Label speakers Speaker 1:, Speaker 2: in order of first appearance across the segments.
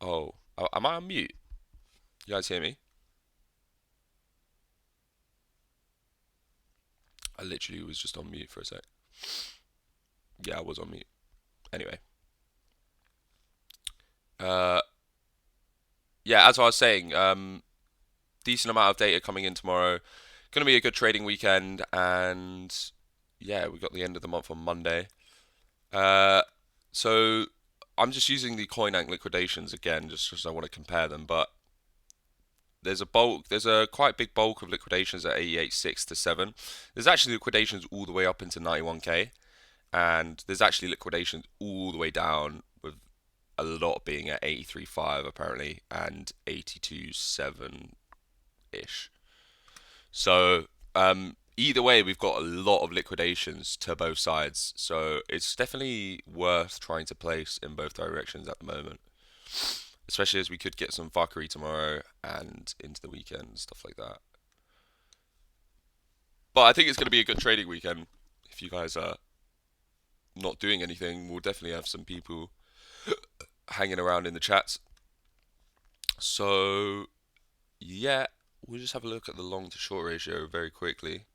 Speaker 1: Oh, am I on mute? You guys hear me? I literally was just on mute for a sec. Yeah, I was on mute. Anyway, uh, yeah, as I was saying, decent amount of data coming in tomorrow. Gonna be a good trading weekend, and yeah, we got the end of the month on Monday. Uh, so I'm just using the CoinAnk liquidations again, just because I want to compare them. But there's a quite big bulk of liquidations at 88.6 to 7. There's actually liquidations all the way up into 91k, and there's actually liquidations all the way down with a lot being at 83.5 apparently and 82.7 ish. So either way, we've got a lot of liquidations to both sides. So it's definitely worth trying to place in both directions at the moment, especially as we could get some fuckery tomorrow and into the weekend and stuff like that. But I think it's going to be a good trading weekend. If you guys are not doing anything, we'll definitely have some people hanging around in the chats. So yeah, we'll just have a look at the long to short ratio very quickly.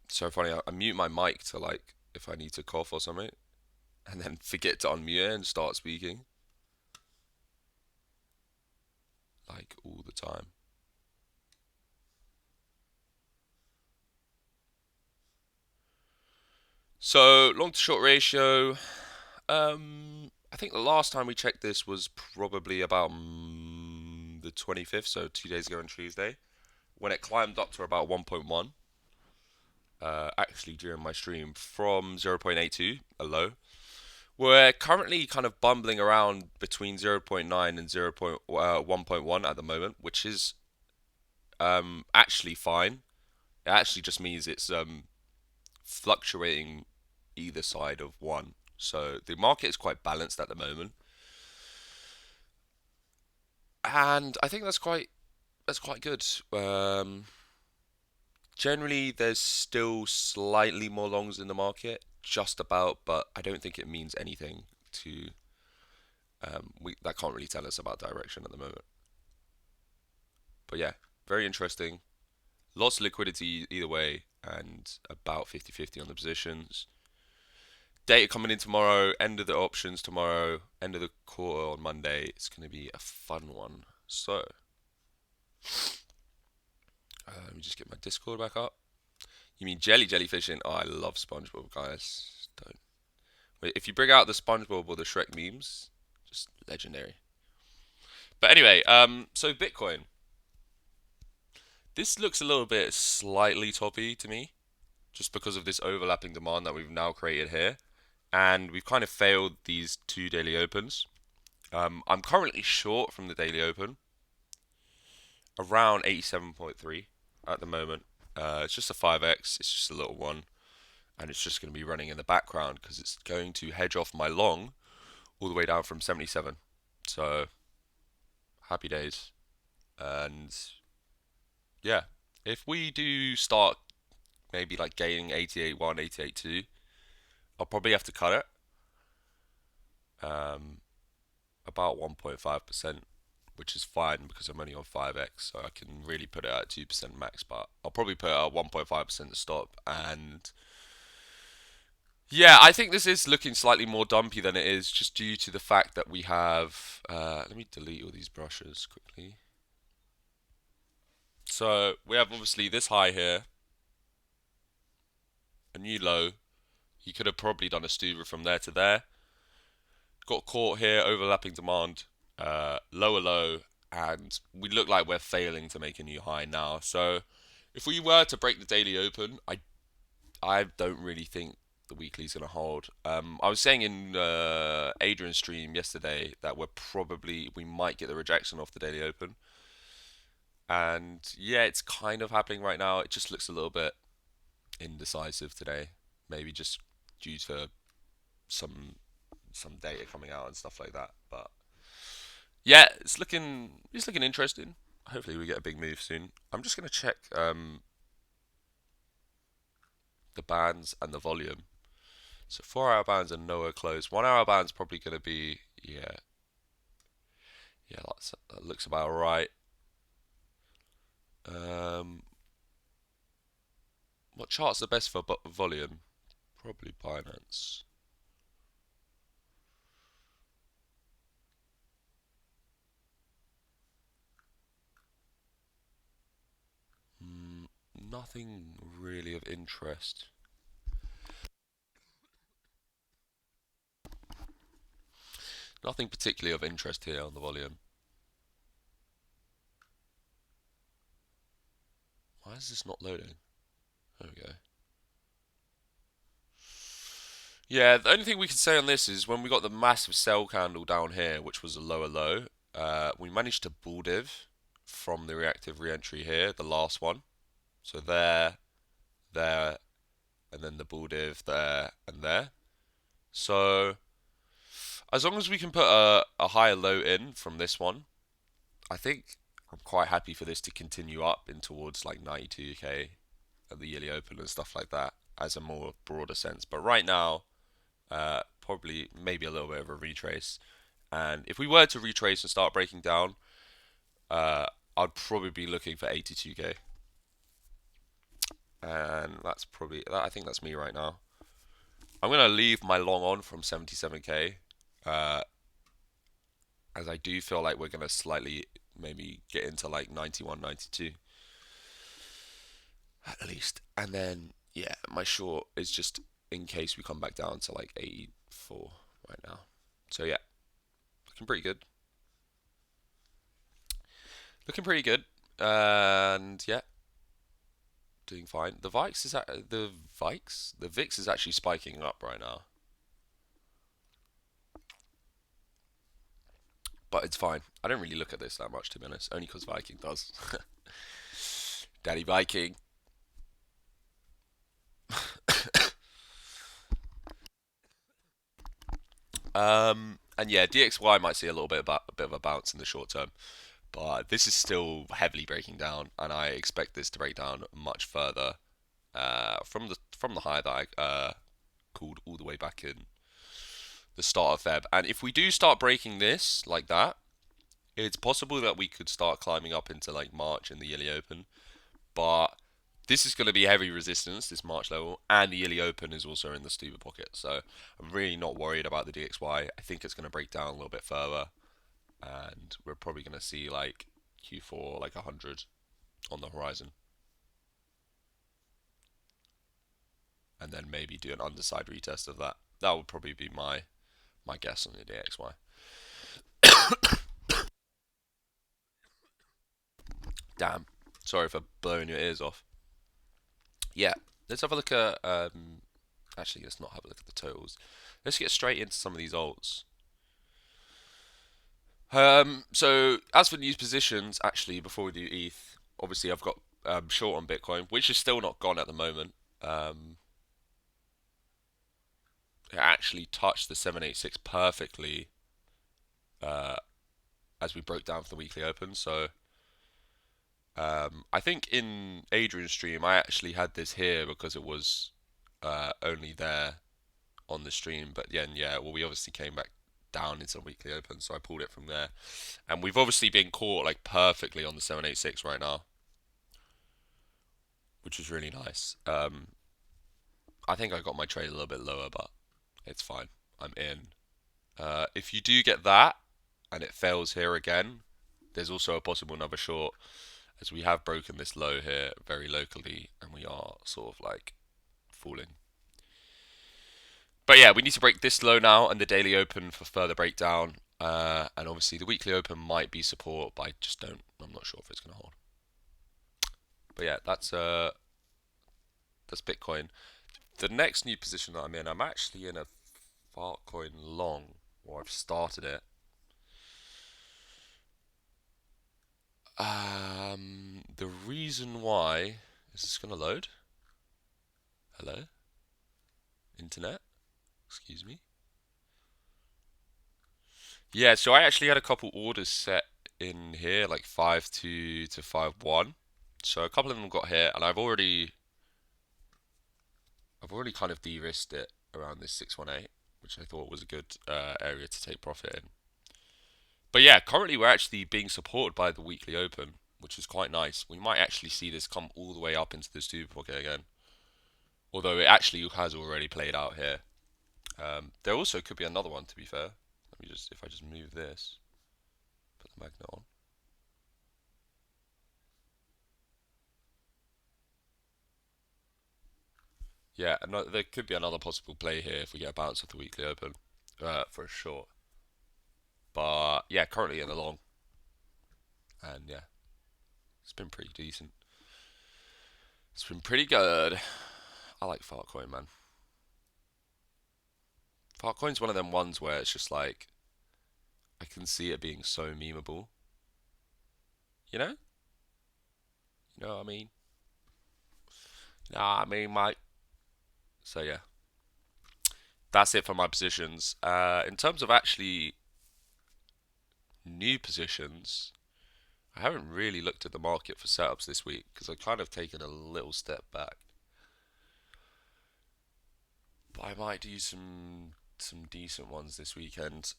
Speaker 1: So funny, I mute my mic to like if I need to cough or something, and then forget to unmute it and start speaking like all the time. So long to short ratio. I think the last time we checked this was probably about the 25th, so 2 days ago on Tuesday, when it climbed up to about 1.1. Actually, during my stream from 0.82, a low. We're currently kind of bumbling around between zero point 0.9 and 0.1.1 at the moment, which is actually fine. It actually just means it's fluctuating either side of one. So the market is quite balanced at the moment, and I think that's quite good. Generally, there's still slightly more longs in the market, just about, but I don't think it means anything to. That can't really tell us about direction at the moment. But yeah, very interesting. Lots of liquidity either way, and about 50-50 on the positions. Data coming in tomorrow, end of the options tomorrow, end of the quarter on Monday. It's going to be a fun one. So, let me just get my Discord back up. You mean jellyfishing? Oh, I love SpongeBob, guys. Don't. Wait, if you bring out the SpongeBob or the Shrek memes, just legendary. But anyway, so Bitcoin. This looks a little bit slightly toppy to me, just because of this overlapping demand that we've now created here. And we've kind of failed these two daily opens. I'm currently short from the daily open, around 87.3 at the moment. It's just a 5x, it's just a little one, and it's just going to be running in the background because it's going to hedge off my long all the way down from 77. So, happy days. And yeah, if we do start maybe like gaining 88.1, 88.2, I'll probably have to cut it. About 1.5%, which is fine because I'm only on 5x, so I can really put it at 2% max, but I'll probably put it at 1.5% to stop. And yeah, I think this is looking slightly more dumpy than it is just due to the fact that we have. Let me delete all these brushes quickly. So we have obviously this high here, a new low. He could have probably done a Stuber from there to there. Got caught here, overlapping demand, lower low, and we look like we're failing to make a new high now. So if we were to break the daily open, I don't really think the weekly's going to hold. I was saying in Adrian's stream yesterday that we might get the rejection off the daily open. And yeah, it's kind of happening right now. It just looks a little bit indecisive today. Maybe just due to some some data coming out and stuff like that. But yeah, it's looking interesting. Hopefully we get a big move soon. I'm just gonna check the bands and the volume. So 4 hour bands are nowhere close. 1 hour band's probably going to be, yeah, that looks about right. Um, what chart's the best for volume? Probably Binance. Nothing really of interest. Nothing particularly of interest here on the volume. Why is this not loading? There we go. Yeah, the only thing we can say on this is when we got the massive sell candle down here, which was a lower low, we managed to bull div from the reactive re-entry here, the last one. So there, there, and then the bull div there and there. So as long as we can put a higher low in from this one, I think I'm quite happy for this to continue up in towards like 92k at the yearly open and stuff like that as a more broader sense. But right now, probably maybe a little bit of a retrace. And if we were to retrace and start breaking down, I'd probably be looking for 82k. And that's probably, I think that's me right now. I'm going to leave my long on from 77k, as I do feel like we're going to slightly maybe get into like 91, 92 at least. And then, yeah, my short is just in case we come back down to like 84 right now. So, yeah, looking pretty good. Looking pretty good. And, yeah, doing fine. The VIX is the VIX is actually spiking up right now. But it's fine. I don't really look at this that much, to be honest. Only because Viking does. Daddy Viking. And yeah, DXY might see a little bit of a bounce in the short term, but this is still heavily breaking down, and I expect this to break down much further from the high that I called all the way back in the start of Feb. And if we do start breaking this like that, it's possible that we could start climbing up into like March in the yearly open, but this is going to be heavy resistance, this March level, and the yearly open is also in the stupid pocket. So I'm really not worried about the DXY. I think it's going to break down a little bit further, and we're probably going to see like Q4 like 100 on the horizon, and then maybe do an underside retest of that. That would probably be my guess on the DXY. Damn, sorry for blowing your ears off. Yeah, let's have a look at. Actually, let's not have a look at the totals. Let's get straight into some of these alts. So as for news positions, actually, before we do ETH, obviously I've got short on Bitcoin, which is still not gone at the moment. It actually touched the 786 perfectly uh, as we broke down for the weekly open. So I think in Adrian's stream, I actually had this here because it was only there on the stream. But then, yeah, well, we obviously came back down into the weekly open, so I pulled it from there. And we've obviously been caught like perfectly on the 786 right now, which is really nice. I think I got my trade a little bit lower, but it's fine. I'm in. If you do get that and it fails here again, there's also a possible another short, as we have broken this low here very locally, and we are sort of like falling. But yeah, we need to break this low now and the daily open for further breakdown. And obviously the weekly open might be support, but I'm not sure if it's going to hold. But yeah, that's Bitcoin. The next new position that I'm actually in a Fartcoin long, or I've started it. The reason why is this going to load? Hello, internet. Excuse me. Yeah, so I actually had a couple orders set in here, like 5.2 to 5.1. So a couple of them got hit, and I've already kind of de-risked it. around this 618, which I thought was a good area to take profit in. But yeah, currently we're actually being supported by the weekly open, which is quite nice. We might actually see this come all the way up into the super pocket again, although it actually has already played out here. There also could be another one, to be fair. Let me just, if I just move this, put the magnet on. Yeah, there could be another possible play here if we get a bounce of the weekly open for a short. But yeah, currently in the long, and yeah, it's been pretty decent. It's been pretty good. I like Fartcoin, man. Fartcoin's one of them ones where it's just like I can see it being so memeable. You know? You know what I mean? Nah, I mean, mate. So yeah, that's it for my positions. In terms of actually new positions, I haven't really looked at the market for setups this week because I've kind of taken a little step back. But I might do some decent ones this weekend.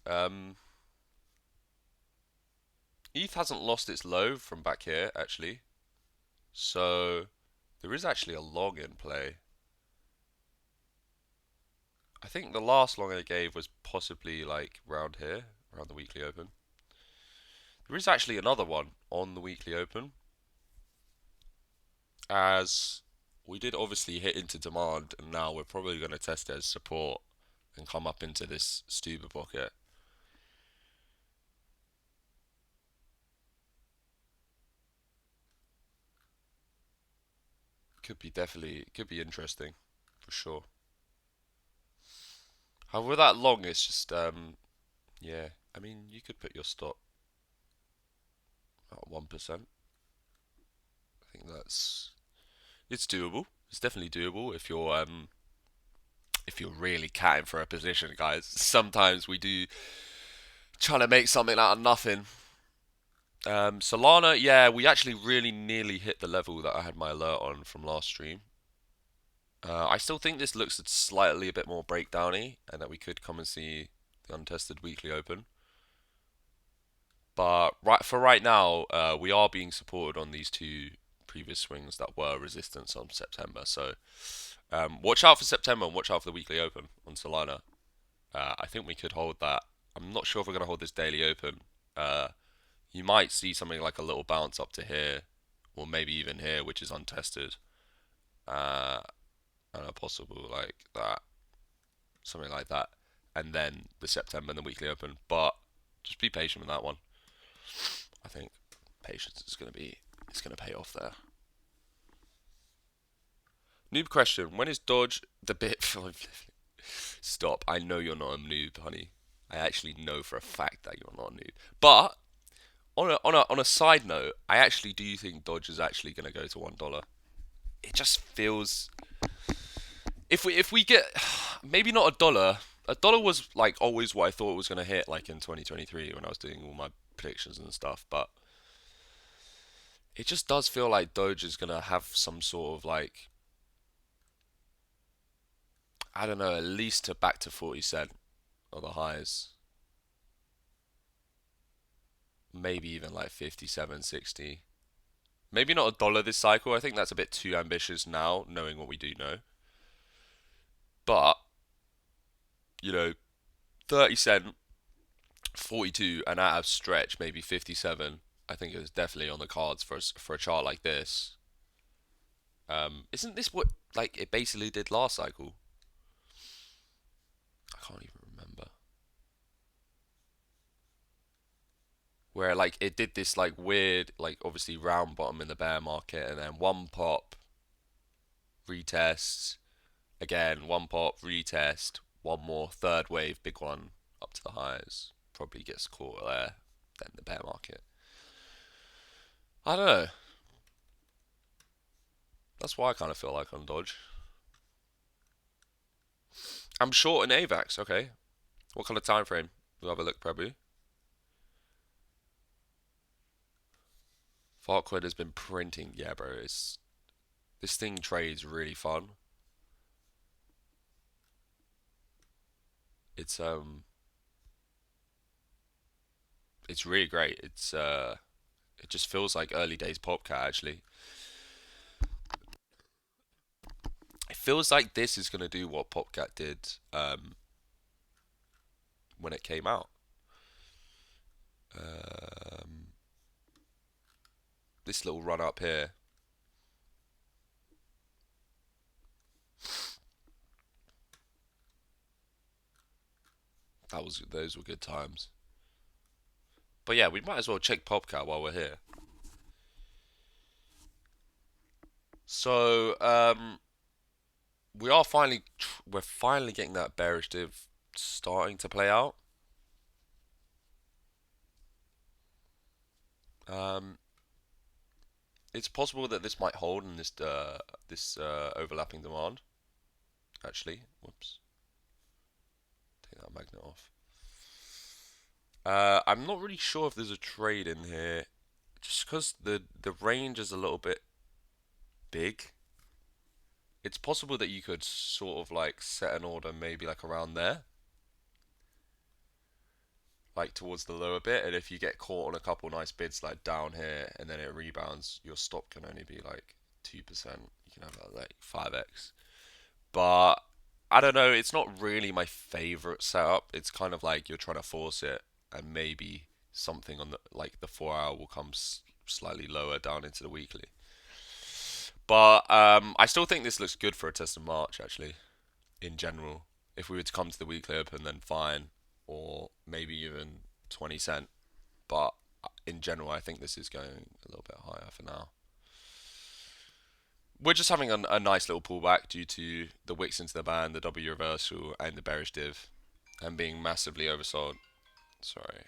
Speaker 1: ETH hasn't lost its low from back here actually, so there is actually a long in play. I think the last long I gave was possibly like around here, around the weekly open. There is actually another one on the weekly open, as we did obviously hit into demand, and now we're probably going to test it as support and come up into this stupid pocket. Could be interesting for sure. However, that long is just yeah. I mean, you could put your stop at 1%. I think it's doable. It's definitely doable if you're really catting for a position, guys. Sometimes we do trying to make something out of nothing. Solana, yeah, we actually really nearly hit the level that I had my alert on from last stream. I still think this looks slightly a bit more breakdowny, and that we could come and see the untested weekly open. But right now, we are being supported on these two previous swings that were resistance on September. So watch out for September and watch out for the weekly open on Solana. I think we could hold that. I'm not sure if we're going to hold this daily open. You might see something like a little bounce up to here, or maybe even here, which is untested. Uh, and a possible like that, something like that, and then the September and the weekly open. But just be patient with that one. I think patience is it's gonna pay off there. Noob question: when is Dodge the bit? Stop! I know you're not a noob, honey. I actually know for a fact that you're not a noob. But on a side note, I actually do think Dodge is actually gonna go to $1. It just feels if we get maybe not a dollar. A dollar was like always what I thought it was gonna hit like in 2023 when I was doing all my predictions and stuff, but it just does feel like Doge is gonna have some sort of like I don't know, at least to back to 40 cent or the highs. Maybe even like 57, 60. Maybe not a dollar this cycle. I think that's a bit too ambitious now, knowing what we do know. But, you know, 30 cent, 42, and out of stretch, maybe 57. I think is definitely on the cards for a chart like this. Isn't this what like it basically did last cycle? I can't even remember. Where like it did this like weird, like obviously round bottom in the bear market, and then one pop, retest, again one pop, retest, one more, third wave, big one up to the highs. Probably gets caught there, then the bear market. I don't know. That's why I kind of feel like on Dodge. I'm short in AVAX. Okay, what kind of time frame? We'll have a look, probably. Fartcoin has been printing. Yeah, bro. This thing trades really fun. It's it's really great. It just feels like early days Popcat actually. It feels like this is gonna do what Popcat did when it came out. Um, this little run up here, those were good times. But yeah, we might as well check Popcat while we're here. So we're finally getting that bearish div starting to play out. Um, it's possible that this might hold in this overlapping demand. Actually, whoops, take that magnet off. I'm not really sure if there's a trade in here, just because the range is a little bit big. It's possible that you could sort of like set an order maybe like around there, like towards the lower bit, and if you get caught on a couple nice bids like down here and then it rebounds, your stop can only be like 2%. You can have like 5x. But I don't know, it's not really my favorite setup. It's kind of like you're trying to force it, and maybe something on the like the 4 hour will come slightly lower down into the weekly. But I still think this looks good for a test of March actually. In general, if we were to come to the weekly open, then fine, or maybe even 20 cent. But in general, I think this is going a little bit higher for now. We're just having a nice little pullback due to the wicks into the band, the W reversal, and the bearish div, and being massively oversold. Sorry.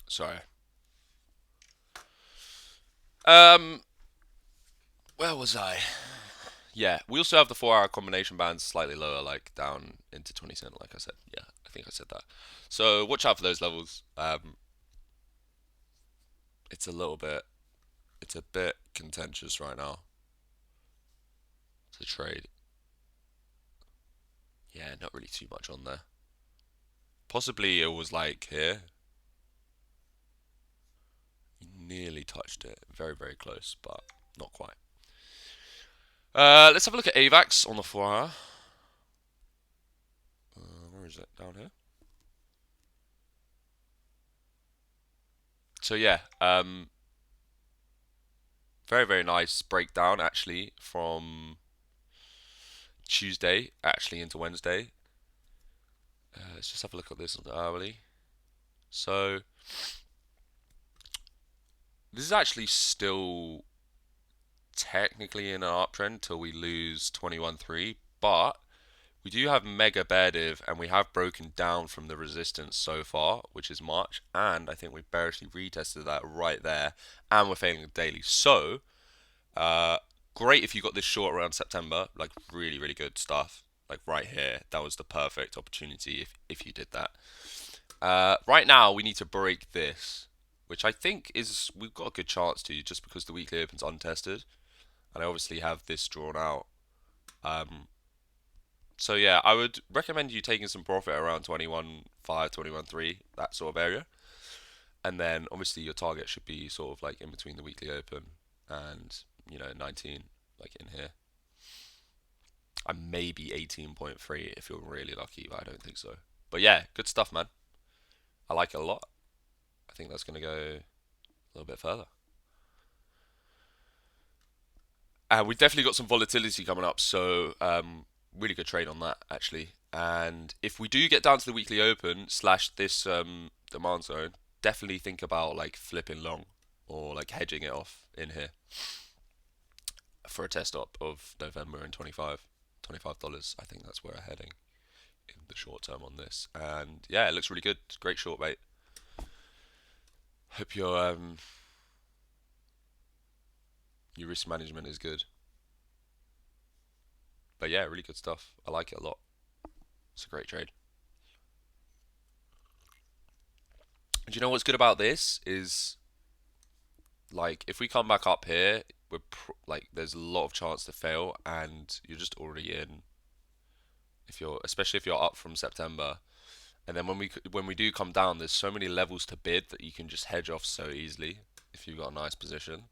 Speaker 1: Sorry. Um, where was I? Yeah, we also have the 4 hour combination bands slightly lower, like down into 20 cent, like I said. Yeah, I think I said that. So watch out for those levels. It's a little bit, it's a bit contentious right now to trade. Yeah, not really too much on there. Possibly it was like here. Nearly touched it. Very, very close, but not quite. Let's have a look at AVAX on the 4 hour. Where is it? Down here. So yeah, very, very nice breakdown actually from Tuesday actually into Wednesday. Let's just have a look at this on the hourly. So this is actually still technically in an uptrend till we lose 21.3, but we do have mega bear div and we have broken down from the resistance so far, which is March, and I think we barely retested that right there, and we're failing the daily. So, uh, great if you got this short around September, like really, really good stuff. Like right here, that was the perfect opportunity if you did that. Right now, we need to break this, which I think is we've got a good chance to just because the weekly open's untested, and I obviously have this drawn out. Um, so yeah, I would recommend you taking some profit around 21.5, 21.3, that sort of area. And then obviously your target should be sort of like in between the weekly open and, 19, like in here. And maybe 18.3 if you're really lucky, but I don't think so. But yeah, good stuff, man. I like it a lot. I think that's going to go a little bit further. We've definitely got some volatility coming up, so really good trade on that actually. And if we do get down to the weekly open slash this demand zone, definitely think about like flipping long or like hedging it off in here for a test op of November and $25. I think that's where we're heading in the short term on this. And yeah, it looks really good. Great short bait. Hope you're Your risk management is good. But yeah, really good stuff. I like it a lot. It's a great trade. And you know what's good about this is like if we come back up here, like there's a lot of chance to fail, and you're just already in. If you're, especially if you're up from September, and then when we do come down, there's so many levels to bid that you can just hedge off so easily if you've got a nice position.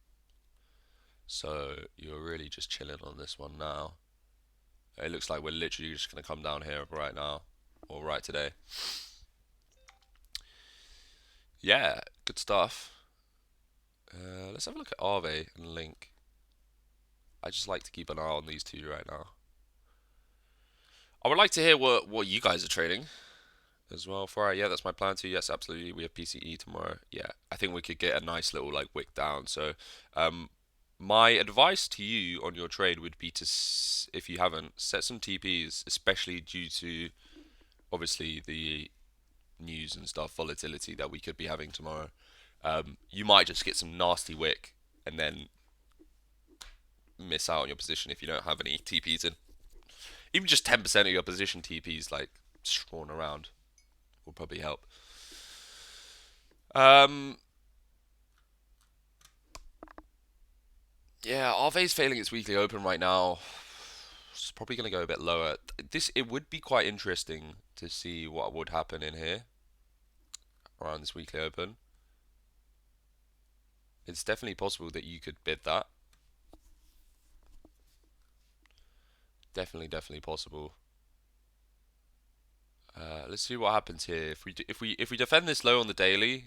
Speaker 1: So you're really just chilling on this one now. It looks like we're literally just going to come down here right now, or right today. Yeah, good stuff. Let's have a look at Arve and Link. I just like to keep an eye on these two right now. I would like to hear what you guys are trading as well. For yeah, that's my plan too. Yes, absolutely. We have PCE tomorrow. Yeah, I think we could get a nice little like wick down. So, my advice to you on your trade would be to, if you haven't, set some TPs, especially due to obviously the news and stuff, volatility that we could be having tomorrow. You might just get some nasty wick and then miss out on your position if you don't have any TPs in. Even just 10% of your position TPs like strewn around will probably help. Yeah, Arve's failing its weekly open right now. It's probably going to go a bit lower. It would be quite interesting to see what would happen in here around this weekly open. It's definitely possible that you could bid that. Definitely possible. Let's see what happens here. If we defend this low on the daily,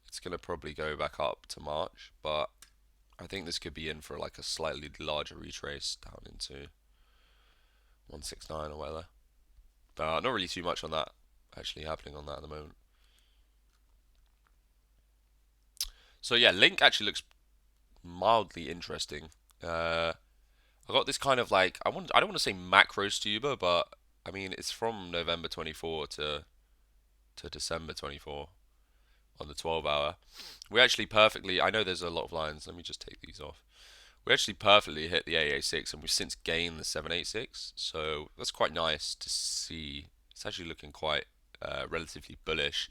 Speaker 1: it's gonna probably go back up to March, but I think this could be in for like a slightly larger retrace down into 169 or whatever. But not really too much on that actually happening on that at the moment. So yeah, Link actually looks mildly interesting. I got this kind of like I don't want to say macro stuber, but I mean it's from November 24 to December 24 on the 12 hour. We actually perfectly, I know there's a lot of lines, let me just take these off. We actually perfectly hit the 886 and we've since gained the 786, so that's quite nice to see. It's actually looking quite relatively bullish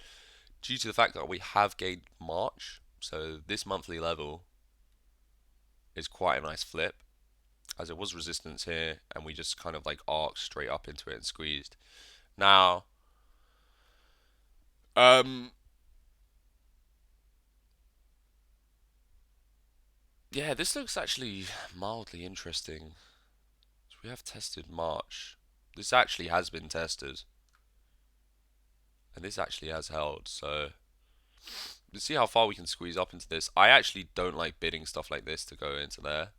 Speaker 1: due to the fact that we have gained March, so this monthly level is quite a nice flip, as it was resistance here and we just kind of like arced straight up into it and squeezed. Now, yeah, this looks actually mildly interesting. So we have tested March. This actually has been tested. And this actually has held. So let's see how far we can squeeze up into this. I actually don't like bidding stuff like this to go into there.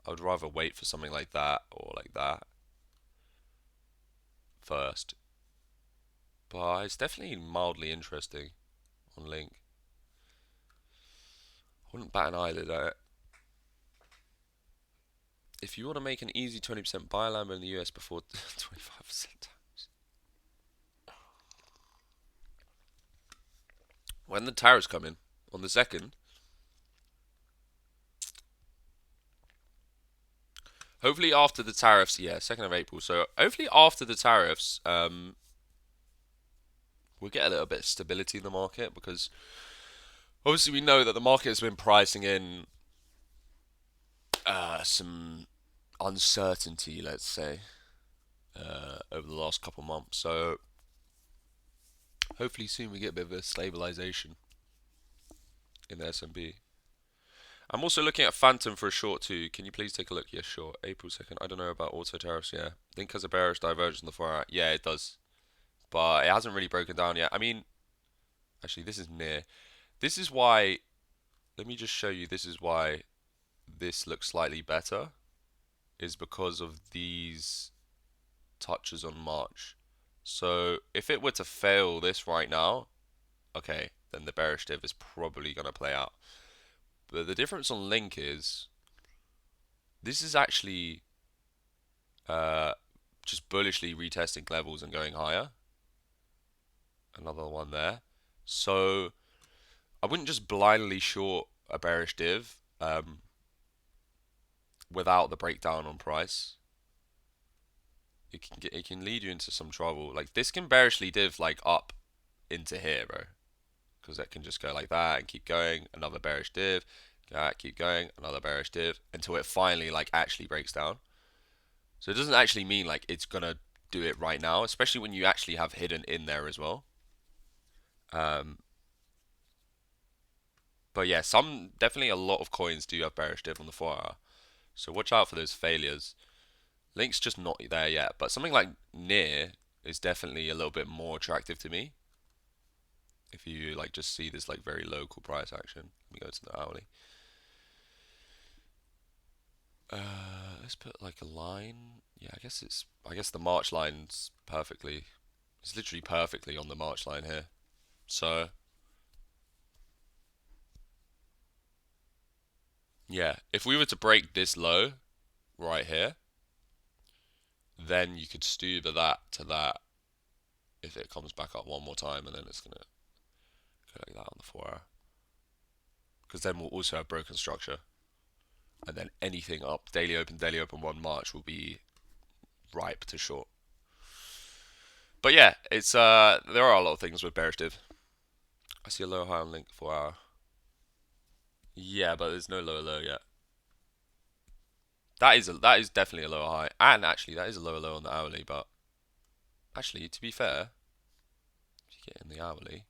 Speaker 1: I would rather wait for something like that or like that first. But it's definitely mildly interesting on Link. I wouldn't bat an eyelid at it. If you want to make an easy 20% buy Lambo in the US before 25% tax. When the tariffs come in, on the 2nd, hopefully after the tariffs, yeah, 2nd of April. So hopefully after the tariffs, we'll get a little bit of stability in the market, because obviously we know that the market has been pricing in some uncertainty, let's say, over the last couple months. So hopefully soon we get a bit of a stabilization in the S&P. I'm also looking at Phantom for a short too. Can you please take a look? Yes, sure. April 2nd. I don't know about auto tariffs. Yeah, I think has a bearish divergence in the 4 hour. Yeah, it does, but it hasn't really broken down yet. I mean, actually, this is near. This is why. Let me just show you. This is why this looks slightly better. Is because of these touches on March. So if it were to fail this right now, okay, then the bearish div is probably going to play out. But the difference on Link is this is actually just bullishly retesting levels and going higher. Another one there. So I wouldn't just blindly short a bearish div. without the breakdown on price, it can lead you into some trouble. Like this can bearishly div like up into here, bro, because it can just go like that and keep going. Another bearish div, keep going, another bearish div until it finally like actually breaks down. So it doesn't actually mean like it's gonna do it right now, especially when you actually have hidden in there as well. Um, but yeah, definitely a lot of coins do have bearish div on the 4 hour. So watch out for those failures. Link's just not there yet, but something like near is definitely a little bit more attractive to me. If you like just see this like very local price action. Let me go to the hourly. Let's put like a line. Yeah, I guess the March line's perfectly. It's literally perfectly on the March line here. So yeah, if we were to break this low right here, then you could stuber that to that if it comes back up one more time, and then it's gonna go like that on the 4 hour. Because then we'll also have broken structure, and then anything up daily open 1 March will be ripe to short. But yeah, it's there are a lot of things with bearish div. I see a low high on link 4 hour. Yeah, but there's no lower low yet. That is definitely a lower high, and actually that is a lower low on the hourly. But actually, to be fair, if you get in the hourly,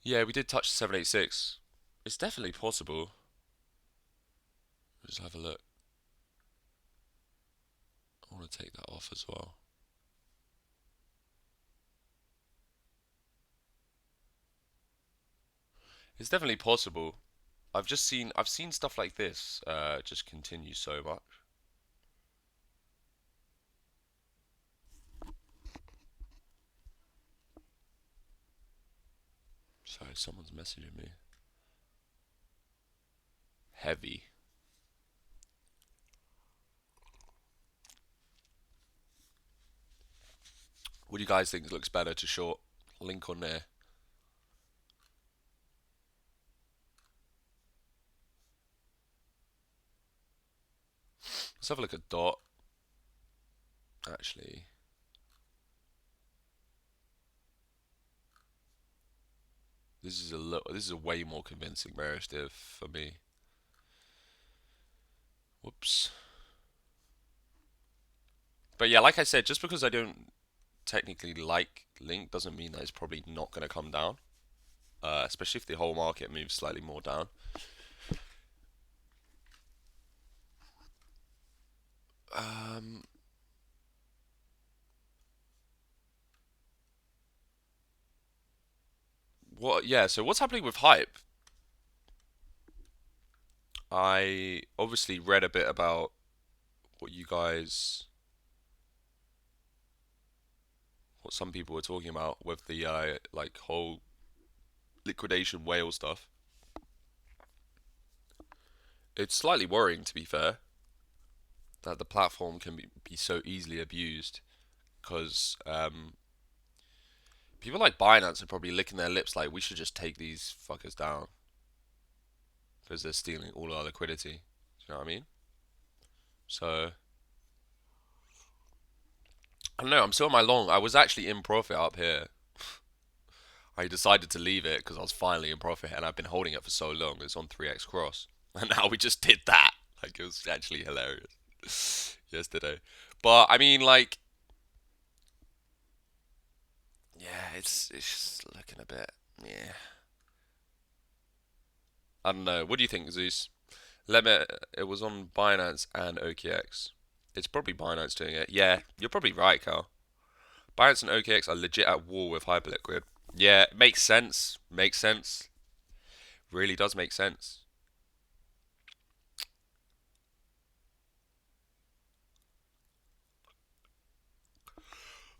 Speaker 1: yeah, we did touch 786. It's definitely possible. Just have a look. I want to take that off as well. It's definitely possible. I've seen stuff like this just continue so much. Sorry, someone's messaging me. Heavy. What do you guys think looks better to short? Link on there. Let's have a look at dot. Actually, this is a way more convincing bearish div for me. Whoops. But yeah, like I said, just because I don't technically like link doesn't mean that it's probably not going to come down. Especially if the whole market moves slightly more down. What? Yeah. So what's happening with hype? I obviously read a bit about what you guys, what some people were talking about with the like whole liquidation whale stuff. It's slightly worrying, to be fair, that the platform can be so easily abused because people like Binance are probably licking their lips like we should just take these fuckers down because they're stealing all our liquidity. Do you know what I mean? So I don't know. I'm still on my long. I was actually in profit up here. I decided to leave it because I was finally in profit, and I've been holding it for so long. It's on 3x cross, and now we just did that. Like it was actually hilarious yesterday. But I mean, like, yeah, it's just looking a bit. Yeah, I don't know. What do you think, Zeus? Let me. It was on Binance and OKX. It's probably Binance doing it. Yeah, you're probably right, Cal. Binance and OKX are legit at war with Hyperliquid. Yeah, makes sense. Makes sense. Really does make sense.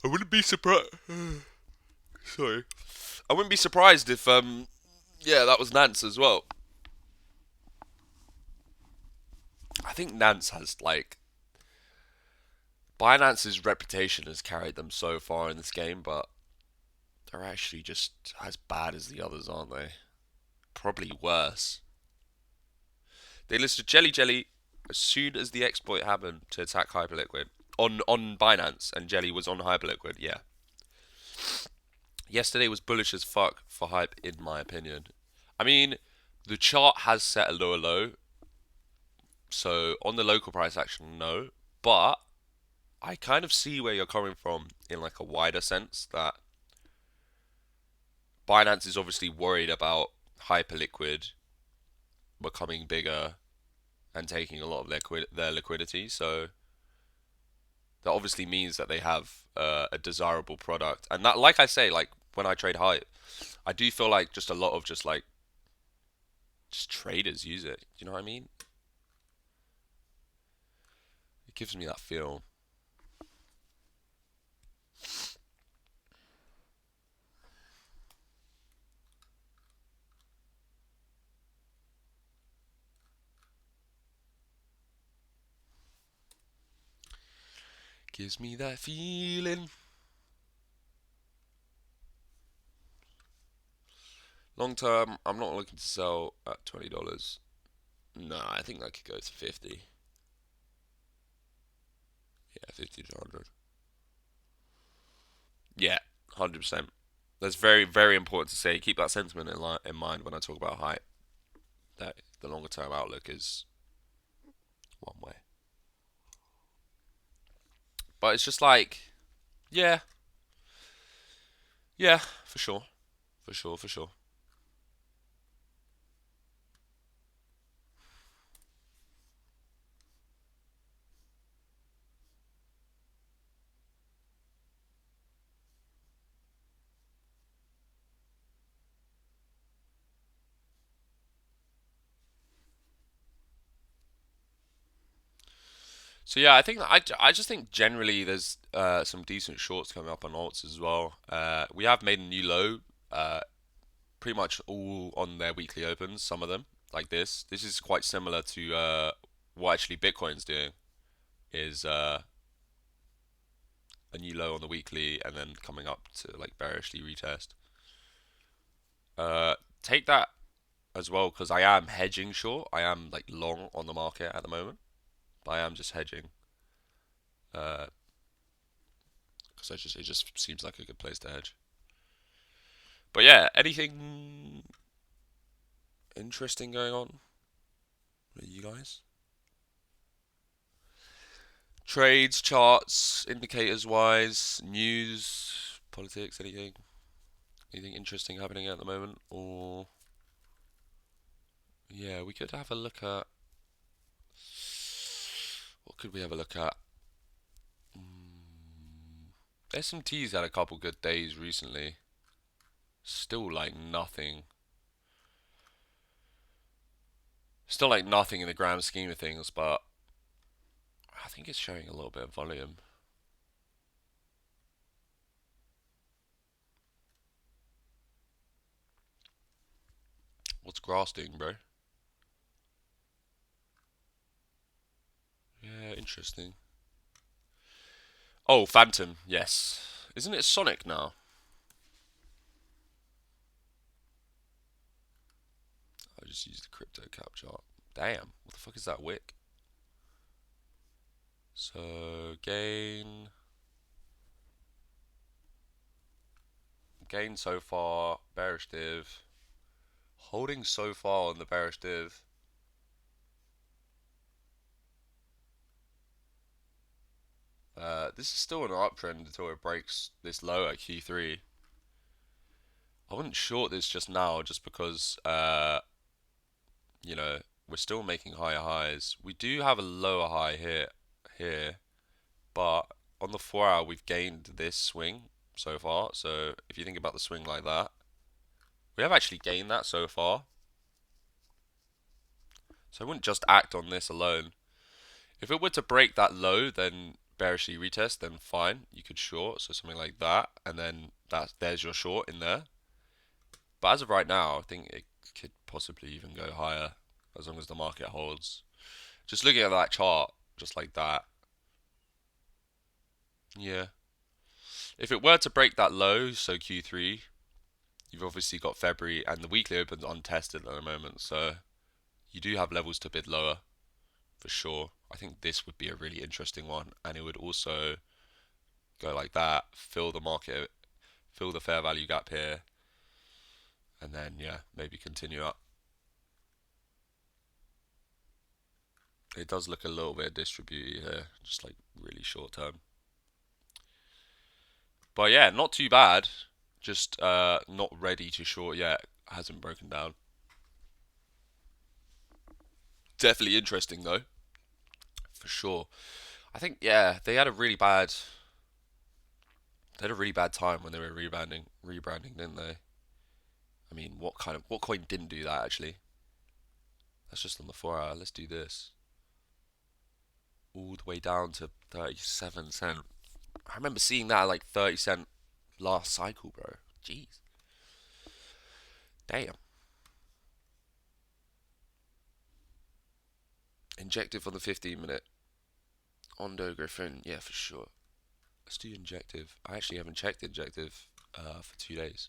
Speaker 1: I wouldn't be surprised. Sorry. I wouldn't be surprised if yeah, that was Nance as well. I think Nance has like Binance's reputation has carried them so far in this game, but they're actually just as bad as the others, aren't they? Probably worse. They listed Jelly Jelly as soon as the exploit happened to attack Hyperliquid on Binance, and Jelly was on Hyperliquid. Yeah. Yesterday was bullish as fuck for Hype, in my opinion. I mean, the chart has set a lower low, so on the local price action, no. But I kind of see where you're coming from in like a wider sense that Binance is obviously worried about Hyperliquid becoming bigger and taking a lot of their liquidity. So that obviously means that they have a desirable product, and that, like I say, like when I trade Hype, I do feel like just a lot of just traders use it. Do you know what I mean? It gives me that feel. Gives me that feeling. Long term, I'm not looking to sell at $20. No, I think I could go to 50. Yeah, 50 to 100. Yeah, 100%. That's very, very important to say. Keep that sentiment in mind when I talk about hype. That the longer term outlook is one way. But it's just like, yeah, yeah, for sure, for sure, for sure. So yeah, I think I just think generally there's some decent shorts coming up on alts as well. We have made a new low, uh, pretty much all on their weekly opens. Some of them like this. This is quite similar to what actually Bitcoin's doing. Is a new low on the weekly and then coming up to like bearishly retest. Take that as well because I am hedging short. I am like long on the market at the moment, but I am just hedging. Because it just seems like a good place to hedge. But yeah, anything interesting going on with you guys? Trades, charts, indicators wise, news, politics, anything? Anything interesting happening at the moment? Or yeah, we could have a look at what could we have a look at? S&T's had a couple good days recently. Still like nothing. Still like nothing in the grand scheme of things, but I think it's showing a little bit of volume. What's grass doing, bro? Yeah, interesting. Oh, Phantom, yes. Isn't it Sonic now? I just used the crypto cap chart. Damn, what the fuck is that wick? So gain so far, bearish div, holding so far on the bearish div. This is still an uptrend until it breaks this low at Q3. I wouldn't short this just now, just because you know we're still making higher highs. We do have a lower high here, but on the 4 hour we've gained this swing so far. So if you think about the swing like that, we have actually gained that so far. So I wouldn't just act on this alone. If it were to break that low, then bearishly retest, then fine, you could short, so something like that, and then there's your short in there. But as of right now, I think it could possibly even go higher as long as the market holds. Just looking at that chart, just like that, yeah. If it were to break that low, so Q3, you've obviously got February and the weekly opens untested at the moment, so You do have levels to bid lower, for sure. I think this would be a really interesting one, and it would also go like that, fill the market, fill the fair value gap here, and then yeah, maybe continue up. It does look a little bit distributed here, just like really short term. But yeah, not too bad. Just not ready to short yet. Hasn't broken down. Definitely interesting though, for sure. I think yeah, they had a really bad time when they were rebranding, didn't they? I mean, what coin didn't do that actually? That's just on the 4 hour. Let's do this. All the way down to 37 cent. I remember seeing that at like 30 cent last cycle, bro. Jeez. Damn. Injective on the 15 minute. Ondo Griffin, yeah, for sure. Let's do injective. I actually haven't checked injective for 2 days.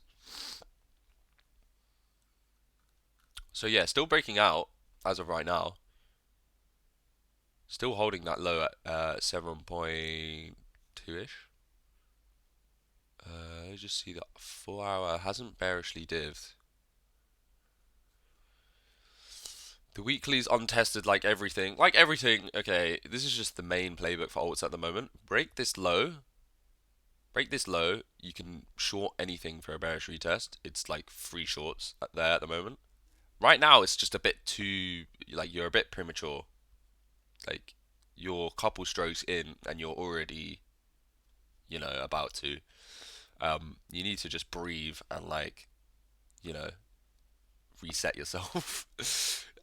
Speaker 1: So yeah, still breaking out as of right now. Still holding that low at 7.2-ish. Let's just see that 4 hour hasn't bearishly dived. The weekly's untested like everything. Like everything, okay, this is just the main playbook for alts at the moment. Break this low. Break this low. You can short anything for a bearish retest. It's like free shorts there at the moment. Right now, it's just a bit too, like, you're a bit premature. Like, you're a couple strokes in and you're already, about to. You need to just breathe and, like, you know, reset yourself.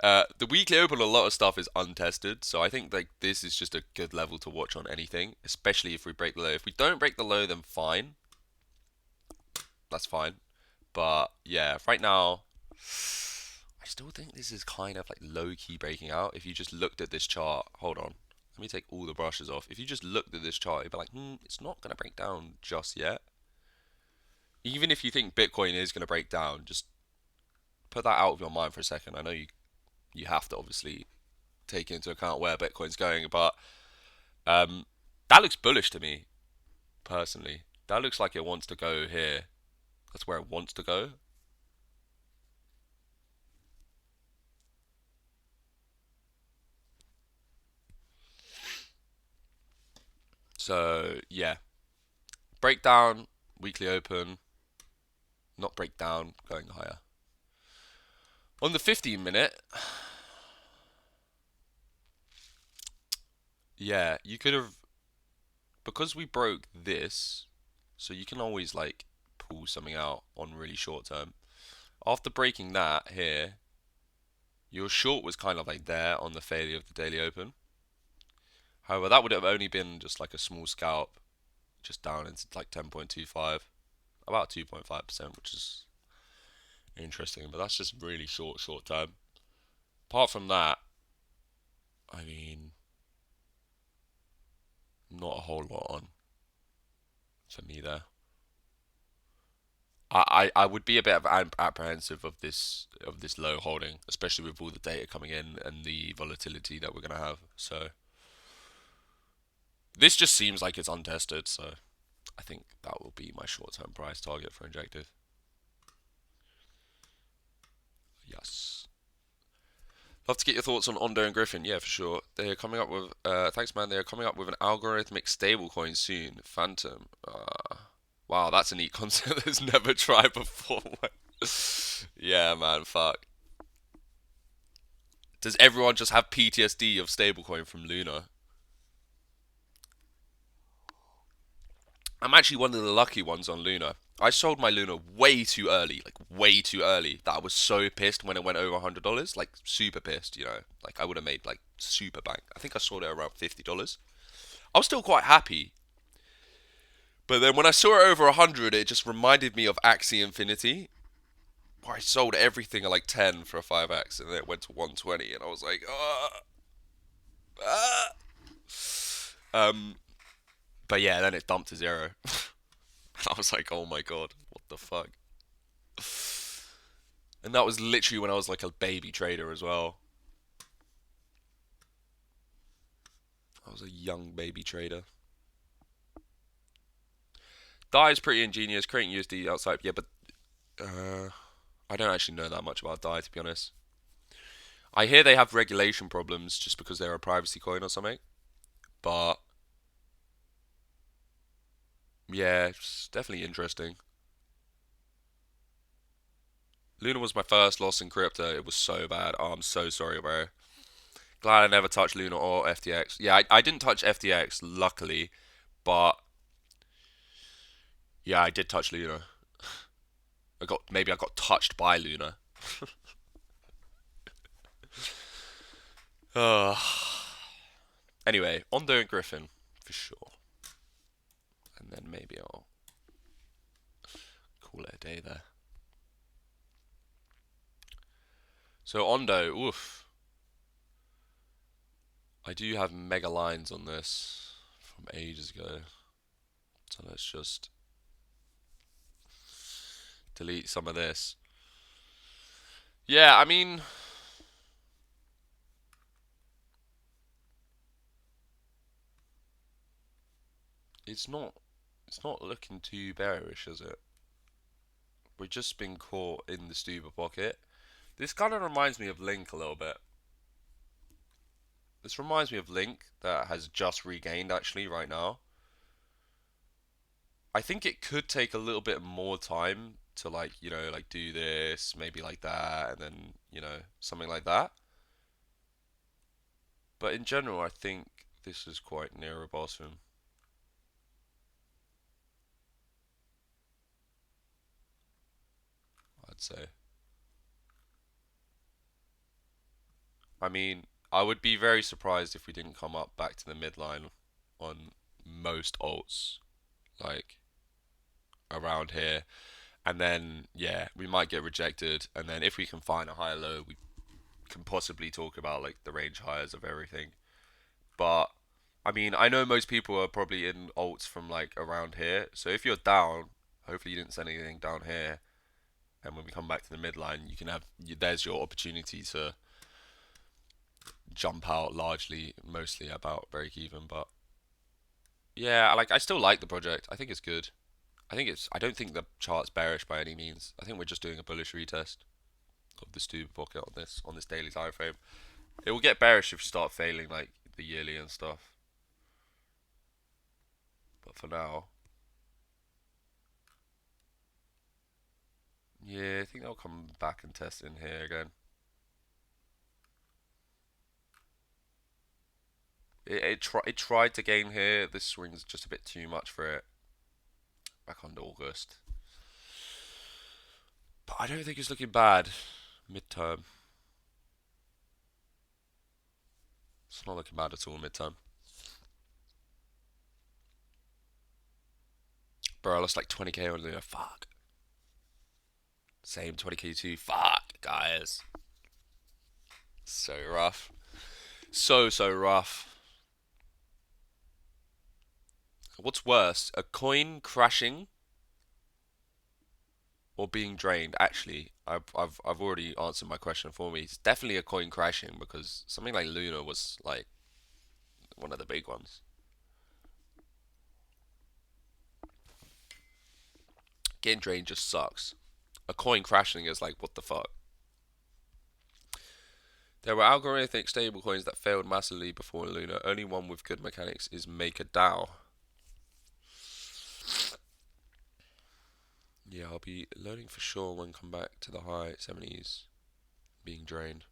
Speaker 1: The weekly open, a lot of stuff is untested, so I think like this is just a good level to watch on anything, especially if we break the low. If we don't break the low, then fine, that's fine. But yeah, right now, I still think this is kind of like low key breaking out. If you just looked at this chart, hold on, let me take all the brushes off. If you just looked at this chart, you'd be like, it's not gonna break down just yet. Even if you think Bitcoin is gonna break down, just put that out of your mind for a second. I know you have to obviously take into account where Bitcoin's going, but that looks bullish to me personally. That looks like it wants to go here. That's where it wants to go. So yeah, breakdown, weekly open, not breakdown, going higher. On the 15 minute, yeah, you could have, because we broke this, so you can always like pull something out on really short term. After breaking that here, your short was kind of like there on the failure of the daily open. However, that would have only been just like a small scalp, just down into like 10.25, about 2.5%, which is interesting, but that's just really short term. Apart from that, I mean, not a whole lot on for me there. I would be a bit of apprehensive of this low holding, especially with all the data coming in and the volatility that we're gonna have. So this just seems like it's untested. So I think that will be my short-term price target for injective. Yes. Love to get your thoughts on Ondo and Griffin. Yeah, for sure. They're coming up with. Thanks, man. They're coming up with an algorithmic stablecoin soon. Phantom. Wow, that's a neat concept that's never tried before. Yeah, man. Fuck. Does everyone just have PTSD of stablecoin from Luna? I'm actually one of the lucky ones on Luna. I sold my Luna way too early, like way too early, that I was so pissed when it went over $100, like super pissed, Like I would have made like super bank. I think I sold it around $50. I was still quite happy, but then when I saw it over 100, it just reminded me of Axie Infinity, where I sold everything at like 10 for a 5x, and then it went to 120, and I was like, ah. Um, but yeah, then it dumped to zero. I was like, oh my god, what the fuck? And that was literally when I was like a baby trader as well. was a young baby trader. Dai is pretty ingenious, creating USD outside. Yeah, but I don't actually know that much about Dai, to be honest. I hear they have regulation problems just because they're a privacy coin or something. But yeah, it's definitely interesting. Luna was my first loss in crypto. It was so bad. Oh, I'm so sorry, bro. Glad I never touched Luna or FTX. Yeah, I didn't touch FTX, luckily, but yeah, I did touch Luna. Maybe I got touched by Luna. Uh, anyway, Ondo and Griffin for sure, and then maybe I'll call it a day there. So Ondo, oof. I do have mega lines on this from ages ago. So let's just delete some of this. Yeah, I mean, it's not looking too bearish, is it? We've just been caught in the Stuber pocket. This kind of reminds me of Link a little bit. This reminds me of Link that has just regained actually right now. I think it could take a little bit more time to like, like do this, maybe like that, and then, something like that. But in general, I think this is quite near a bottom. I'd say. I mean, I would be very surprised if we didn't come up back to the midline on most alts, like around here. And then, yeah, we might get rejected. And then if we can find a higher low, we can possibly talk about like the range highs of everything. But I mean, I know most people are probably in alts from like around here. So if you're down, hopefully you didn't send anything down here. And when we come back to the midline, you can have there's your opportunity to jump out largely, mostly about break even. But yeah, I still like the project. I think it's good. I don't think the chart's bearish by any means. I think we're just doing a bullish retest of the Stuber pocket on this daily time frame. It will get bearish if you start failing like the yearly and stuff. But for now, yeah, I think they'll come back and test in here again. It tried to gain here. This swing's just a bit too much for it. Back on to August. But I don't think it's looking bad midterm. It's not looking bad at all midterm. Bro, I lost like 20k on Luna. Fuck. Same 20k too. Fuck, guys. So rough. So rough. What's worse, a coin crashing or being drained? Actually, I've already answered my question for me. It's definitely a coin crashing because something like Luna was like one of the big ones. Getting drained just sucks. A coin crashing is like, what the fuck? There were algorithmic stablecoins that failed massively before Luna. Only one with good mechanics is MakerDAO. Yeah, I'll be learning for sure when come back to the high 70s. Being drained.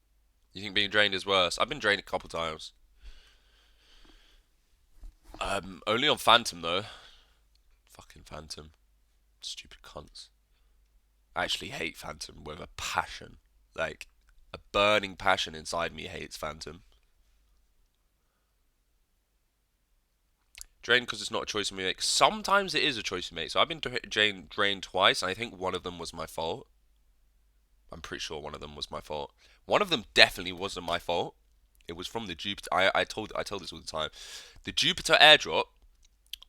Speaker 1: You think being drained is worse? I've been drained a couple times. Only on Phantom though. Fucking Phantom. Stupid cunts. I actually hate Phantom with a passion. Like, a burning passion inside me hates Phantom. Drained because it's not a choice we make. Sometimes it is a choice you make. So I've been drained twice, and I think one of them was my fault. I'm pretty sure one of them was my fault. One of them definitely wasn't my fault. It was from the Jupiter. I tell this all the time. The Jupiter airdrop.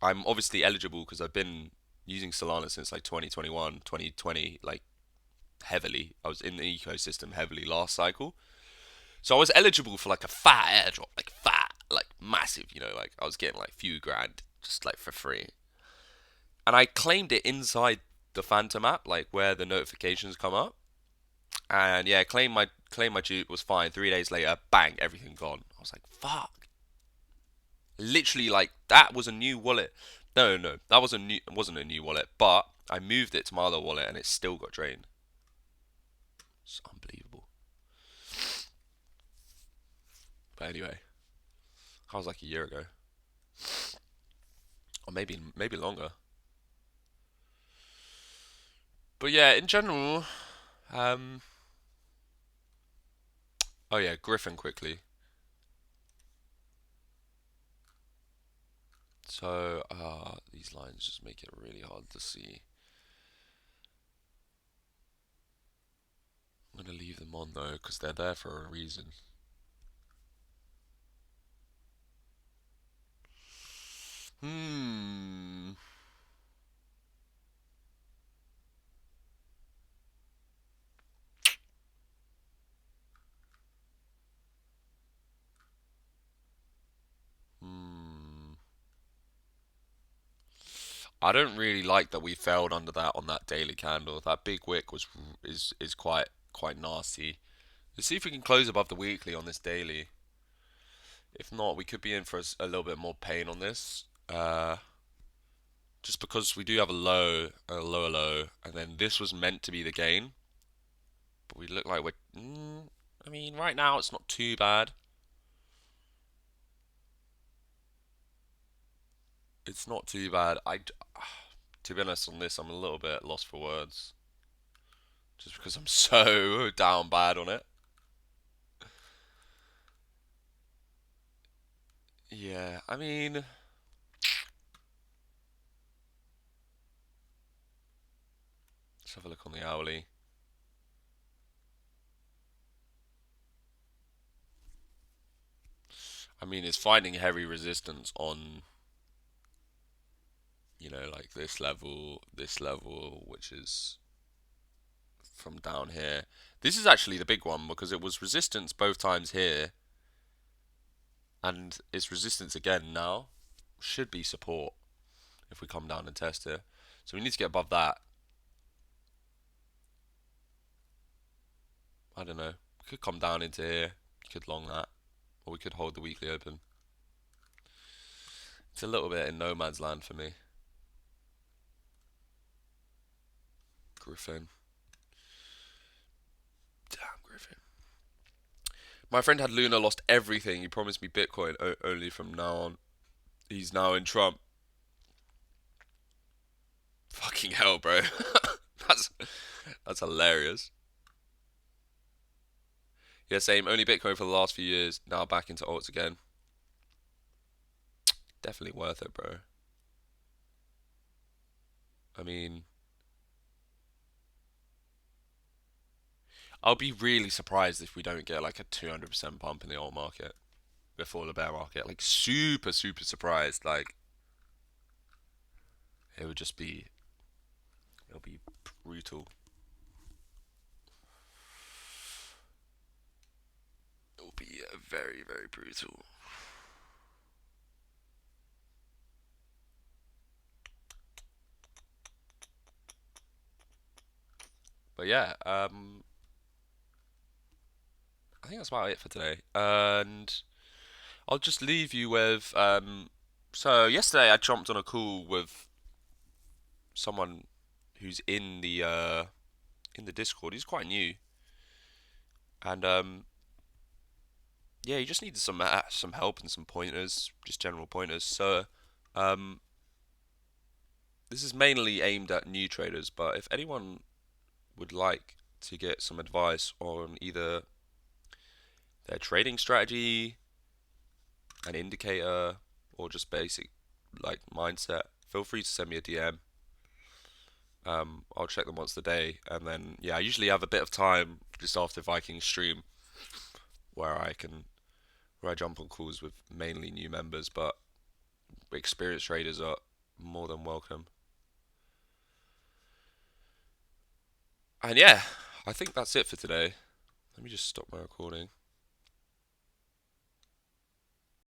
Speaker 1: I'm obviously eligible because I've been using Solana since like 2021, 2020, like heavily. I was in the ecosystem heavily last cycle. So I was eligible for like a fat airdrop, like fat. like massive, you know, like I was getting like few grand just like for free. And I claimed it inside the Phantom app, like where the notifications come up. And yeah, claim my dupe was fine. 3 days later, bang, everything gone. I was like, fuck. Literally, like that was a new wallet. No, no, that wasn't a new wallet, but I moved it to my other wallet and it still got drained. It's unbelievable. But anyway, that was like a year ago, or maybe longer. But yeah, in general, um, oh yeah, Griffin quickly. So these lines just make it really hard to see. I'm gonna leave them on though, because they're there for a reason. Hmm. Hmm. I don't really like that we failed under that on that daily candle. That big wick is quite nasty. Let's see if we can close above the weekly on this daily. If not, we could be in for a little bit more pain on this. Just because we do have a lower low, and then this was meant to be the gain, but we look like we're. I mean, right now it's not too bad. It's not too bad. To be honest, on this, I'm a little bit lost for words, just because I'm so down bad on it. Yeah, I mean, let's have a look on the hourly. I mean, it's finding heavy resistance on, like this level, which is from down here. This is actually the big one because it was resistance both times here, and it's resistance again now. Should be support if we come down and test it. So we need to get above that. I don't know. We could come down into here. Could long that, or we could hold the weekly open. It's a little bit in no man's land for me. Griffin. Damn, Griffin. My friend had Luna, lost everything. He promised me Bitcoin only from now on. He's now in Trump. Fucking hell, bro. that's that's hilarious. Yeah, same. Only Bitcoin for the last few years. Now back into alts again. Definitely worth it, bro. I mean, I'll be really surprised if we don't get like a 200% pump in the alt market before the bear market. Like super, super surprised. Like it would just be, it'll be brutal. It will be very, very brutal. But yeah, I think that's about it for today. And I'll just leave you with so yesterday I jumped on a call with someone who's in the Discord. He's quite new, and yeah, he just needed some help and some pointers, just general pointers. So um, this is mainly aimed at new traders, but if anyone would like to get some advice on either their trading strategy, an indicator, or just basic like mindset, feel free to send me a DM. I'll check them once a day, and then yeah, I usually have a bit of time just after Viking stream where I jump on calls with mainly new members, but experienced traders are more than welcome. And yeah, I think that's it for today. Let me just stop my recording.